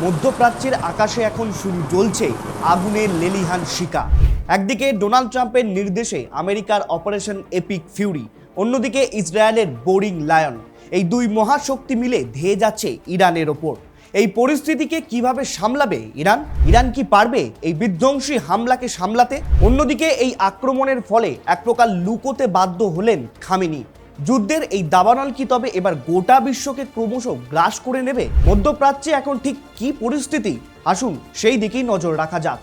মধ্যপ্রাচ্যের আকাশে এখন শুরু জ্বলছে আগুনের লেলিহান শিখা। একদিকে ডোনাল্ড ট্রাম্পের নির্দেশে আমেরিকার অপারেশন এপিক ফিউরি, অন্যদিকে ইসরায়েলের বোরিং লায়ন। এই দুই মহাশক্তি মিলে ধেয়ে যাচ্ছে ইরানের ওপর। এই পরিস্থিতিকে কিভাবে সামলাবে ইরান? ইরান কি পারবে এই বিধ্বংসী হামলাকে সামলাতে? অন্যদিকে এই আক্রমণের ফলে এক প্রকার লুকোতে বাধ্য হলেন খামেনি। যুদ্ধের এই দাবানল কি তবে এবার গোটা বিশ্বকে ক্রমশ গ্রাস করে নেবে? মধ্যপ্রাচ্যে এখন ঠিক কি পরিস্থিতি? আসুন সেই দিকেই নজর রাখা যাক।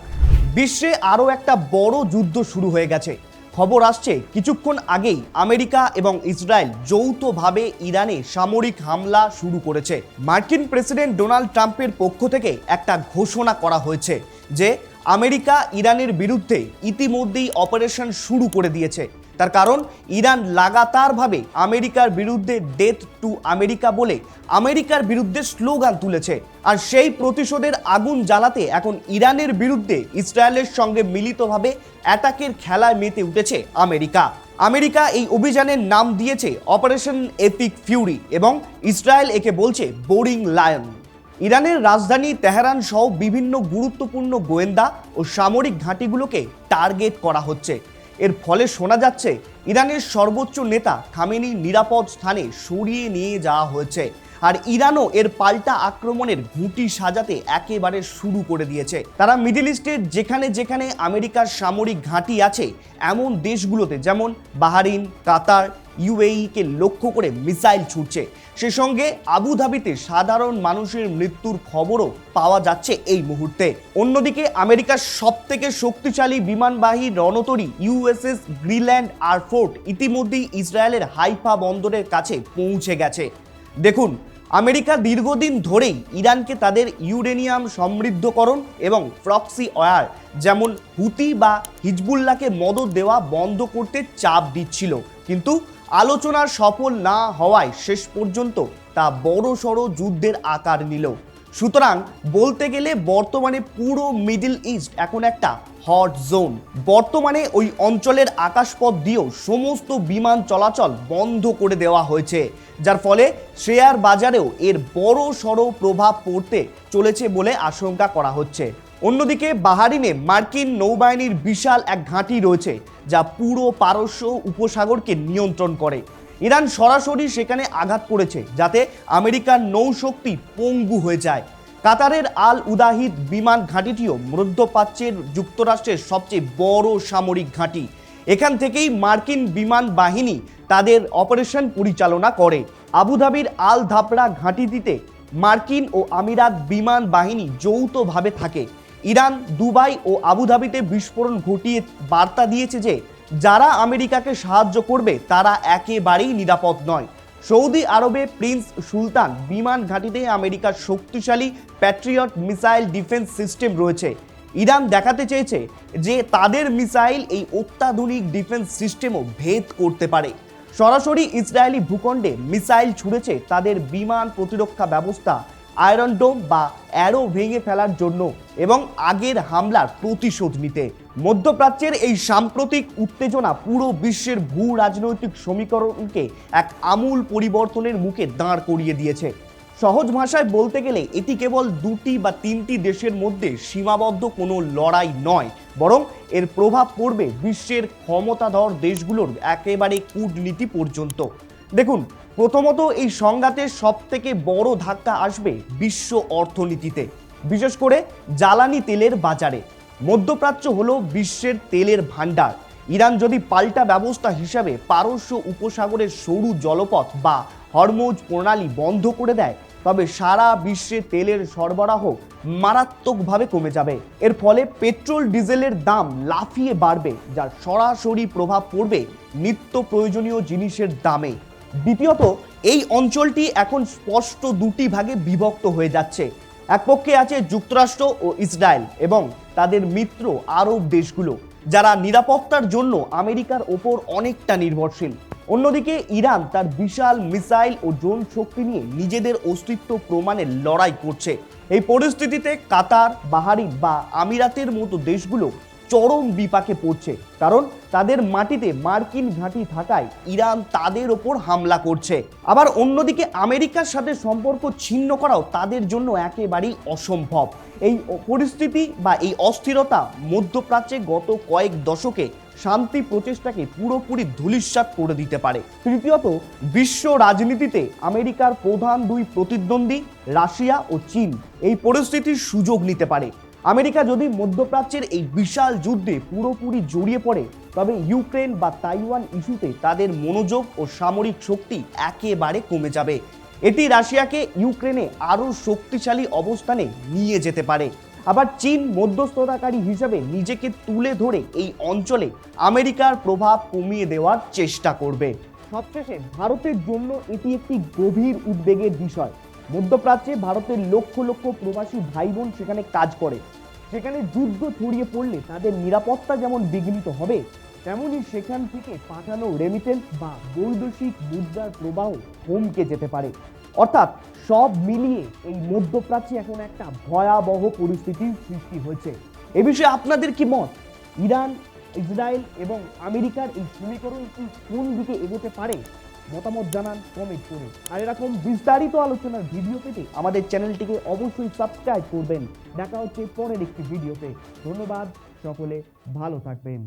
বিশ্বে আরও একটা বড় যুদ্ধ শুরু হয়ে গেছে। খবর আসছে কিছুক্ষণ আগেই আমেরিকা এবং ইসরায়েল যৌথভাবে ইরানে সামরিক হামলা শুরু করেছে। মার্কিন প্রেসিডেন্ট ডোনাল্ড ট্রাম্পের পক্ষ থেকে একটা ঘোষণা করা হয়েছে যে আমেরিকা ইরানের বিরুদ্ধে ইতিমধ্যেই অপারেশন শুরু করে দিয়েছে। তার কারণ ইরান লাগাতারভাবে আমেরিকার বিরুদ্ধে ডেথ টু আমেরিকা বলে আমেরিকার বিরুদ্ধে স্লোগান তুলেছে। আর সেই প্রতিশোধের আগুন জ্বালাতে এখন ইরানের বিরুদ্ধে ইসরায়েলের সঙ্গে মিলিতভাবে অ্যাটাকের খেলায় মেতে উঠেছে আমেরিকা। আমেরিকা এই অভিযানের নাম দিয়েছে অপারেশন এপিক ফিউরি এবং ইসরায়েল একে বলছে বোরিং লায়ন। ইরানের রাজধানী তেহরান সহ বিভিন্ন গুরুত্বপূর্ণ গোয়েন্দা ও সামরিক ঘাঁটিগুলোকে টার্গেট করা হচ্ছে। এর ফলে শোনা যাচ্ছে ইরানের সর্বোচ্চ নেতা খামেনি নিরাপদ স্থানে সরিয়ে নিয়ে যাওয়া হয়েছে। আর ইরানও এর পাল্টা আক্রমণের ঘুঁটি সাজাতে একেবারে শুরু করে দিয়েছে। তারা মিডল ইস্টের যেখানে যেখানে আমেরিকার সামরিক ঘাঁটি আছে এমন দেশগুলোতে, যেমন বাহারিন, কাতার, ইউএইকে লক্ষ্য করে মিসাইল ছুটছে। সে সঙ্গে আবুধাবিতে সাধারণ মানুষের মৃত্যুর খবরও পাওয়া যাচ্ছে এই মুহূর্তে। অন্যদিকে আমেরিকার সবথেকে শক্তিশালী বিমানবাহী রণতরী ইউএসএস গ্রিল্যান্ড এয়ারফোর্স ইতিমধ্যেই ইসরায়েলের হাইফা বন্দরের কাছে পৌঁছে গেছে। দেখুন, আমেরিকা দীর্ঘদিন ধরেই ইরানকে তাদের ইউরেনিয়াম সমৃদ্ধকরণ এবং প্রক্সি ওয়ার যেমন হুতি বা হিজবুল্লাহকে মদদ দেওয়া বন্ধ করতে চাপ দিচ্ছিল, কিন্তু আলোচনা সফল না হওয়ায় শেষ পর্যন্ত তা বড়সড় যুদ্ধের আকার নিল। সুতরাং বলতে গেলে বর্তমানে পুরো মিডল ইস্ট এখন একটা হট জোন। বর্তমানে ওই অঞ্চলের আকাশপথ দিয়েও সমস্ত বিমান চলাচল বন্ধ করে দেওয়া হয়েছে, যার ফলে শেয়ার বাজারেও এর বড় সড় প্রভাব পড়তে চলেছে বলে আশঙ্কা করা হচ্ছে। অন্যদিকে বাহারিনে মার্কিন নৌবাহিনীর বিশাল এক ঘাঁটি রয়েছে যা পুরো পারস্য উপসাগরকে নিয়ন্ত্রণ করে। ইরান সরাসরি সেখানে আঘাত করেছে যাতে আমেরিকার নৌশক্তি পঙ্গু হয়ে যায়। কাতারের আল উদাহিদ বিমান ঘাঁটিটিও মধ্যপ্রাচ্যের যুক্তরাষ্ট্রের সবচেয়ে বড় সামরিক ঘাঁটি। এখান থেকেই মার্কিন বিমান বাহিনী তাদের অপারেশন পরিচালনা করে। আবুধাবির আল ধাপড়া ঘাঁটিটিতে মার্কিন ও আমিরাত বিমান বাহিনী যৌথভাবে থাকে। ইরান দুবাই ও আবুধাবিতে বিস্ফোরণ ঘটিয়ে বার্তা দিয়েছে যে যারা আমেরিকাকে সাহায্য করবে তারা একেবারেই নিরাপদ নয়। সৌদি আরবে প্রিন্স সুলতান বিমান ঘাঁটিতে আমেরিকার শক্তিশালী প্যাট্রিয়ট মিসাইল ডিফেন্স সিস্টেম রয়েছে। ইরান দেখাতে চেয়েছে যে তাদের মিসাইল এই অত্যাধুনিক ডিফেন্স সিস্টেমও ভেদ করতে পারে। সরাসরি ইসরায়েলি ভূখণ্ডে মিসাইল ছুড়েছে তাদের বিমান প্রতিরক্ষা ব্যবস্থা আয়রন ডোম বা অ্যারো ভেঙে ফেলার জন্য এবং আগের হামলার প্রতিশোধ নিতে। মধ্যপ্রাচ্যের এই সাম্প্রতিক উত্তেজনা পুরো বিশ্বের ভূ রাজনৈতিক সমীকরণকে এক আমূল পরিবর্তনের মুখে দাঁড় করিয়ে দিয়েছে। সহজ ভাষায় বলতে গেলে এটি কেবল দুটি বা তিনটি দেশের মধ্যে সীমাবদ্ধ কোনো লড়াই নয়, বরং এর প্রভাব পড়বে বিশ্বের ক্ষমতাধর দেশগুলোর একেবারে কূটনীতি পর্যন্ত। দেখুন, প্রথমত এই সংঘাতের সবথেকে বড় ধাক্কা আসবে বিশ্ব অর্থনীতিতে, বিশেষ করে জ্বালানি তেলের বাজারে। মধ্যপ্রাচ্য হলো বিশ্বের তেলের ভাণ্ডার। ইরান যদি পাল্টা ব্যবস্থা হিসাবে পারস্য উপসাগরের সরু জলপথ বা হরমুজ প্রণালী বন্ধ করে দেয়, তবে সারা বিশ্বে তেলের সরবরাহ মারাত্মকভাবে কমে যাবে। এর ফলে পেট্রোল ডিজেলের দাম লাফিয়ে বাড়বে, যার সরাসরি প্রভাব পড়বে নিত্য প্রয়োজনীয় জিনিসের দামে। দ্বিতীয়ত, এই অঞ্চলটি এখন স্পষ্ট দুটি ভাগে বিভক্ত হয়ে যাচ্ছে। এক পক্ষে আছে যুক্তরাষ্ট্র ও ইসরায়েল এবং তাদের মিত্র আরব দেশগুলো, যারা নিরাপত্তার জন্য আমেরিকার ওপর অনেকটা নির্ভরশীল। অন্যদিকে ইরান তার বিশাল মিসাইল ও ড্রোন শক্তি নিয়ে নিজেদের অস্তিত্ব প্রমাণের লড়াই করছে। এই পরিস্থিতিতে কাতার, বাহারিন বা আমিরাতের মতো দেশগুলো চরম বিপাকে পড়ছে, কারণ তাদের মাটিতে মার্কিন ঘাঁটি থাকায় ইরান তাদের ওপর হামলা করছে। আবার অন্যদিকে আমেরিকার সাথে সম্পর্ক ছিন্ন করাও তাদের জন্য একেবারেই অসম্ভব। এই পরিস্থিতি বা এই অস্থিরতা মধ্যপ্রাচ্যে গত কয়েক দশকে শান্তি প্রচেষ্টাকে পুরোপুরি ধূলিসাৎ করে দিতে পারে। তৃতীয়ত, বিশ্ব রাজনীতিতে আমেরিকার প্রধান দুই প্রতিদ্বন্দ্বী রাশিয়া ও চীন এই পরিস্থিতির সুযোগ নিতে পারে। আমেরিকা যদি মধ্যপ্রাচ্যের এই বিশাল যুদ্ধে পুরোপুরি জড়িয়ে পড়ে, তবে ইউক্রেন বা তাইওয়ান ইস্যুতে তাদের মনোযোগ ও সামরিক শক্তি একেবারে কমে যাবে। এটি রাশিয়াকে ইউক্রেনে আরও শক্তিশালী অবস্থানে নিয়ে যেতে পারে। আবার চীন মধ্যস্থতাকারী হিসেবে নিজেকে তুলে ধরে এই অঞ্চলে আমেরিকার প্রভাব কমিয়ে দেওয়ার চেষ্টা করবে। সবশেষে ভারতের জন্য এটি একটি গভীর উদ্বেগের বিষয়। মধ্যপ্রাচ্যে ভারতের লক্ষ লক্ষ প্রবাসী ভাই বোন সেখানে কাজ করে। সেখানে যুদ্ধ ছড়িয়ে পড়লে তাদের নিরাপত্তা যেমন বিঘ্নিত হবে, তেমনি সেখান থেকে পাঠানো রেমিটেন্স বা বৈদেশিক মুদ্রার প্রবাহ থমকে যেতে পারে। অর্থাৎ সব মিলিয়ে এই মধ্যপ্রাচ্যে এখন একটা ভয়াবহ পরিস্থিতির সৃষ্টি হয়েছে। এ বিষয়ে আপনাদের কি মত? ইরান, ইসরায়েল এবং আমেরিকার এই সমীকরণ কি কোন দিকে এগোতে পারে? মতামত জানান কমেন্ট করে। আর এরকম বিস্তারিত আলোচনার ভিডিও পেতে আমাদের চ্যানেলটিকে অবশ্যই সাবস্ক্রাইব করবেন। দেখা হচ্ছে পরের একটি ভিডিওতে। ধন্যবাদ, সকলে ভালো থাকবেন।